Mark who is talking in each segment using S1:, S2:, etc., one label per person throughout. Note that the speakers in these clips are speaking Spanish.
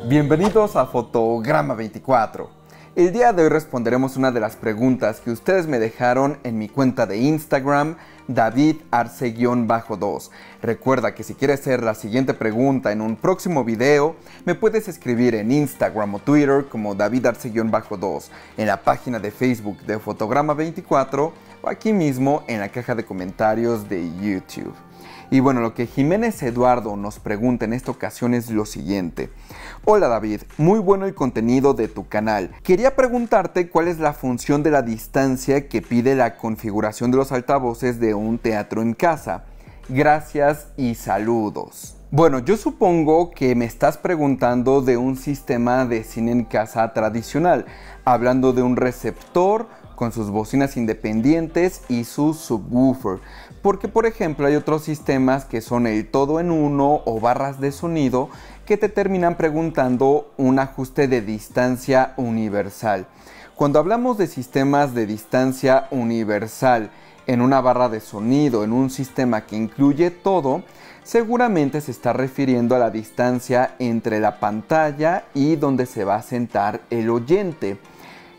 S1: Bienvenidos a Fotograma 24. El día de hoy responderemos una de las preguntas que ustedes me dejaron en mi cuenta de Instagram, DavidArce-2. Recuerda que si quieres hacer la siguiente pregunta en un próximo video, me puedes escribir en Instagram o Twitter como DavidArce-2, en la página de Facebook de Fotograma 24 o aquí mismo en la caja de comentarios de YouTube. Y bueno, lo que Jiménez Eduardo nos pregunta en esta ocasión es lo siguiente. Hola David, muy bueno el contenido de tu canal. Quería preguntarte cuál es la función de la distancia que pide la configuración de los altavoces de un teatro en casa. Gracias y saludos. Bueno, yo supongo que me estás preguntando de un sistema de cine en casa tradicional, hablando de un receptor con sus bocinas independientes y su subwoofer, porque por ejemplo hay otros sistemas que son el todo en uno o barras de sonido que te terminan preguntando un ajuste de distancia universal. Cuando hablamos de sistemas de distancia universal en una barra de sonido, en un sistema que incluye todo, seguramente se está refiriendo a la distancia entre la pantalla y donde se va a sentar el oyente.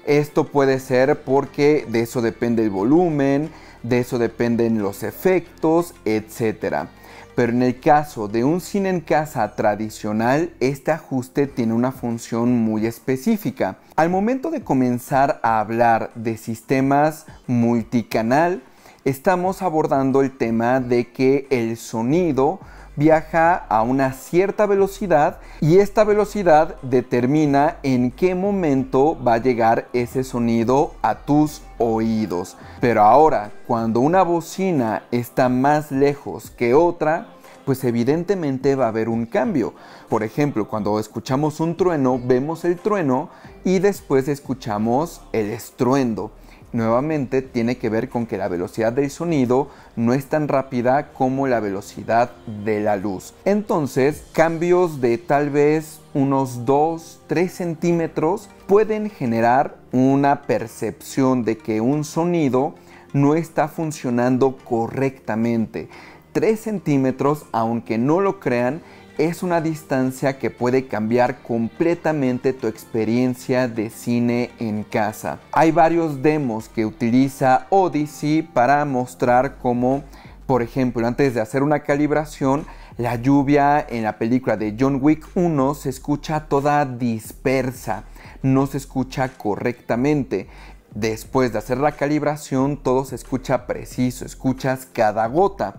S1: Esto puede ser porque de eso depende el volumen, de eso dependen los efectos, etc. Pero en el caso de un cine en casa tradicional, este ajuste tiene una función muy específica. Al momento de comenzar a hablar de sistemas multicanal, estamos abordando el tema de que el sonido viaja a una cierta velocidad y esta velocidad determina en qué momento va a llegar ese sonido a tus oídos. Pero ahora, cuando una bocina está más lejos que otra, pues evidentemente va a haber un cambio. Por ejemplo, cuando escuchamos un trueno, vemos el trueno y después escuchamos el estruendo. Nuevamente tiene que ver con que la velocidad del sonido no es tan rápida como la velocidad de la luz. Entonces, cambios de tal vez unos 2-3 centímetros pueden generar una percepción de que un sonido no está funcionando correctamente. 3 centímetros, aunque no lo crean, es una distancia que puede cambiar completamente tu experiencia de cine en casa. Hay varios demos que utiliza Odyssey para mostrar cómo, por ejemplo, antes de hacer una calibración, la lluvia en la película de John Wick 1 se escucha toda dispersa, no se escucha correctamente. Después de hacer la calibración, todo se escucha preciso, escuchas cada gota.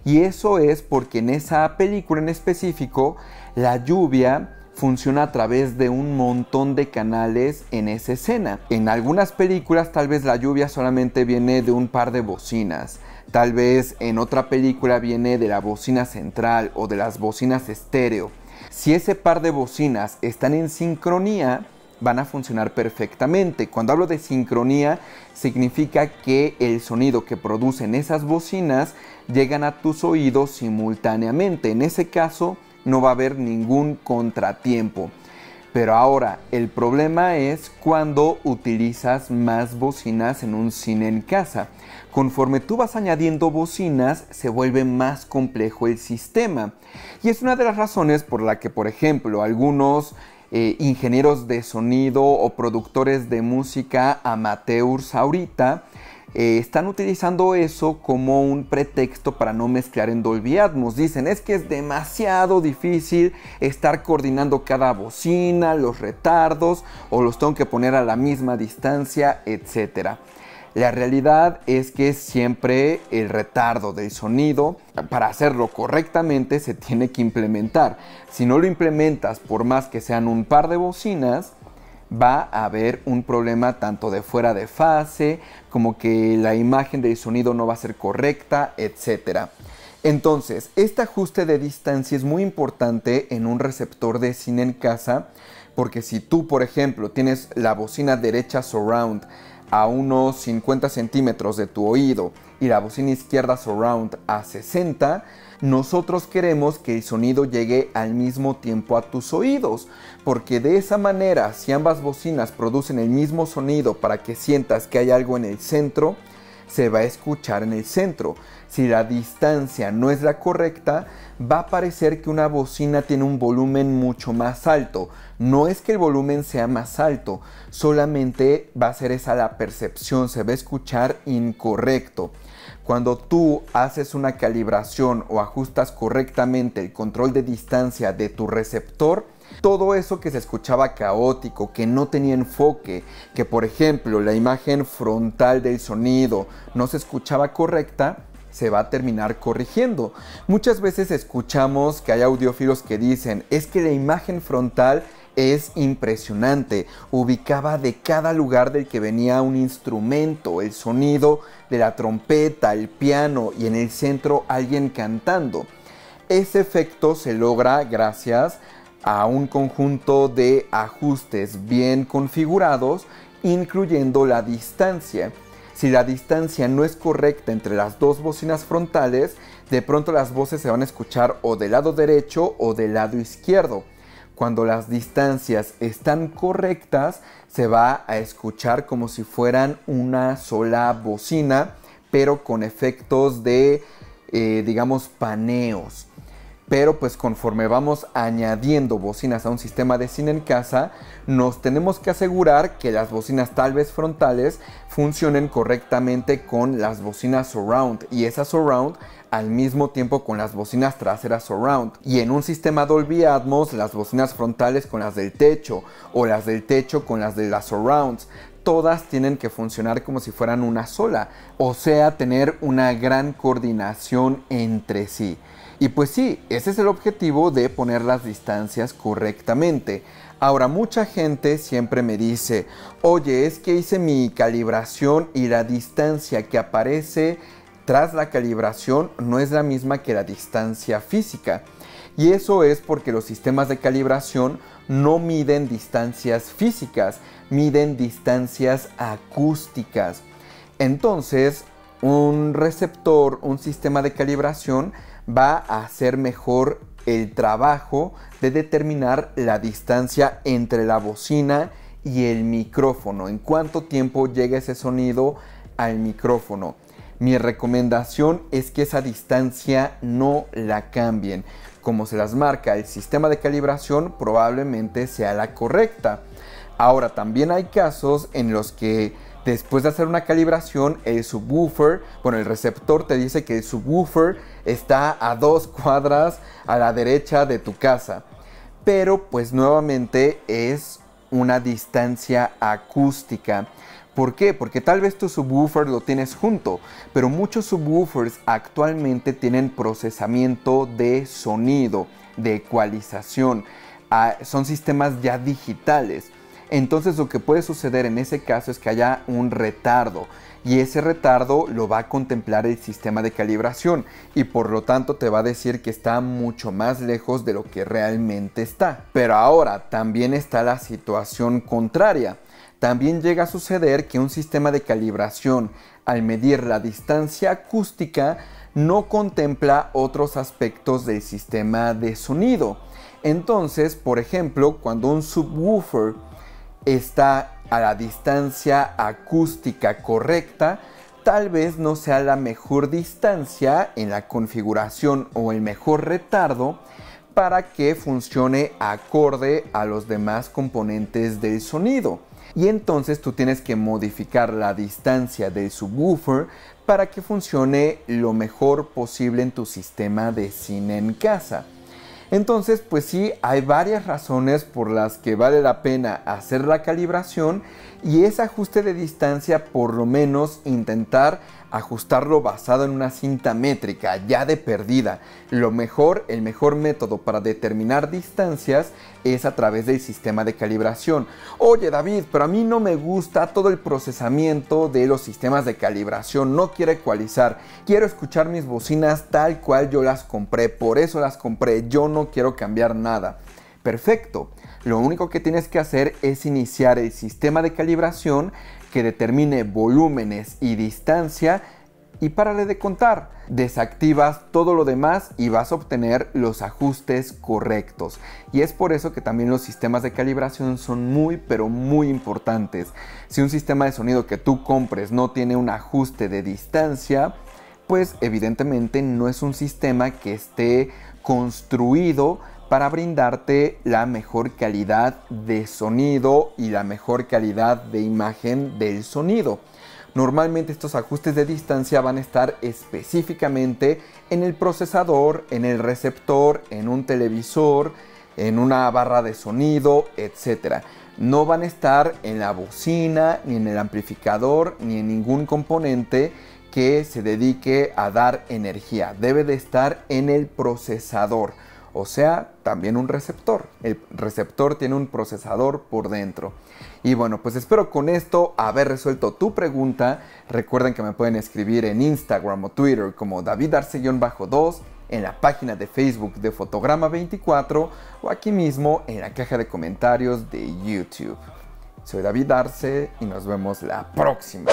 S1: Y eso es porque en esa película en específico, la lluvia funciona a través de un montón de canales en esa escena. En algunas películas tal vez la lluvia solamente viene de un par de bocinas. Tal vez en otra película viene de la bocina central o de las bocinas estéreo. Si ese par de bocinas están en sincronía, van a funcionar perfectamente. Cuando hablo de sincronía, significa que el sonido que producen esas bocinas llegan a tus oídos simultáneamente. En ese caso, no va a haber ningún contratiempo. Pero ahora, el problema es cuando utilizas más bocinas en un cine en casa. Conforme tú vas añadiendo bocinas, se vuelve más complejo el sistema. Y es una de las razones por la que, por ejemplo, algunos ingenieros de sonido o productores de música amateurs ahorita están utilizando eso como un pretexto para no mezclar en Dolby Atmos. Dicen, es que es demasiado difícil estar coordinando cada bocina, los retardos, o los tengo que poner a la misma distancia, etc. La realidad es que siempre el retardo del sonido, para hacerlo correctamente, se tiene que implementar. Si no lo implementas, por más que sean un par de bocinas, va a haber un problema tanto de fuera de fase, como que la imagen del sonido no va a ser correcta, etc. Entonces, este ajuste de distancia es muy importante en un receptor de cine en casa, porque si tú, por ejemplo, tienes la bocina derecha surround a unos 50 centímetros de tu oído y la bocina izquierda surround a 60, nosotros queremos que el sonido llegue al mismo tiempo a tus oídos, porque de esa manera, si ambas bocinas producen el mismo sonido para que sientas que hay algo en el centro, se va a escuchar en el centro. Si la distancia no es la correcta, va a parecer que una bocina tiene un volumen mucho más alto. No es que el volumen sea más alto, solamente va a ser esa la percepción, se va a escuchar incorrecto. Cuando tú haces una calibración o ajustas correctamente el control de distancia de tu receptor, todo eso que se escuchaba caótico, que no tenía enfoque, que por ejemplo la imagen frontal del sonido no se escuchaba correcta, se va a terminar corrigiendo. Muchas veces escuchamos que hay audiófilos que dicen, es que la imagen frontal es impresionante, ubicaba de cada lugar del que venía un instrumento, el sonido de la trompeta, el piano y en el centro alguien cantando. Ese efecto se logra gracias a un conjunto de ajustes bien configurados, incluyendo la distancia. Si la distancia no es correcta entre las dos bocinas frontales, de pronto las voces se van a escuchar o del lado derecho o del lado izquierdo. Cuando las distancias están correctas, se va a escuchar como si fueran una sola bocina, pero con efectos de, digamos, paneos. Pero pues conforme vamos añadiendo bocinas a un sistema de cine en casa, nos tenemos que asegurar que las bocinas tal vez frontales funcionen correctamente con las bocinas surround y esas surround al mismo tiempo con las bocinas traseras surround. Y en un sistema Dolby Atmos, las bocinas frontales con las del techo o las del techo con las de las surrounds. Todas tienen que funcionar como si fueran una sola, o sea, tener una gran coordinación entre sí. Y pues sí, ese es el objetivo de poner las distancias correctamente. Ahora, mucha gente siempre me dice, oye, es que hice mi calibración y la distancia que aparece tras la calibración no es la misma que la distancia física. Y eso es porque los sistemas de calibración no miden distancias físicas, miden distancias acústicas. Entonces, un receptor, un sistema de calibración va a hacer mejor el trabajo de determinar la distancia entre la bocina y el micrófono, en cuánto tiempo llega ese sonido al micrófono. Mi recomendación es que esa distancia no la cambien. Como se las marca el sistema de calibración, probablemente sea la correcta. Ahora, también hay casos en los que después de hacer una calibración, el subwoofer, bueno, el receptor te dice que el subwoofer está a 2 cuadras a la derecha de tu casa. Pero pues nuevamente es una distancia acústica. ¿Por qué? Porque tal vez tu subwoofer lo tienes junto, pero muchos subwoofers actualmente tienen procesamiento de sonido, de ecualización. Son sistemas ya digitales. Entonces lo que puede suceder en ese caso es que haya un retardo y ese retardo lo va a contemplar el sistema de calibración y por lo tanto te va a decir que está mucho más lejos de lo que realmente está. Pero ahora también está la situación contraria. También llega a suceder que un sistema de calibración, al medir la distancia acústica, no contempla otros aspectos del sistema de sonido. Entonces, por ejemplo, cuando un subwoofer está a la distancia acústica correcta, tal vez no sea la mejor distancia en la configuración o el mejor retardo para que funcione acorde a los demás componentes del sonido. Y entonces tú tienes que modificar la distancia del subwoofer para que funcione lo mejor posible en tu sistema de cine en casa. Entonces, pues sí, hay varias razones por las que vale la pena hacer la calibración y ese ajuste de distancia, por lo menos intentar ajustarlo basado en una cinta métrica ya de perdida. El mejor método para determinar distancias es a través del sistema de calibración. Oye David, pero a mí no me gusta todo el procesamiento de los sistemas de calibración, no quiero ecualizar, quiero escuchar mis bocinas tal cual yo las compré, por eso las compré, yo no quiero cambiar nada. Perfecto, lo único que tienes que hacer es iniciar el sistema de calibración que determine volúmenes y distancia y párale de contar. Desactivas todo lo demás y vas a obtener los ajustes correctos. Y es por eso que también los sistemas de calibración son muy pero muy importantes. Si un sistema de sonido que tú compres no tiene un ajuste de distancia, pues evidentemente no es un sistema que esté construido para brindarte la mejor calidad de sonido y la mejor calidad de imagen del sonido. Normalmente estos ajustes de distancia van a estar específicamente en el procesador, en el receptor, en un televisor, en una barra de sonido, etc. No van a estar en la bocina, ni en el amplificador, ni en ningún componente que se dedique a dar energía. Debe de estar en el procesador. O sea, también un receptor. El receptor tiene un procesador por dentro. Y bueno, pues espero con esto haber resuelto tu pregunta. Recuerden que me pueden escribir en Instagram o Twitter como davidarce-2, en la página de Facebook de Fotograma 24 o aquí mismo en la caja de comentarios de YouTube. Soy David Arce y nos vemos la próxima.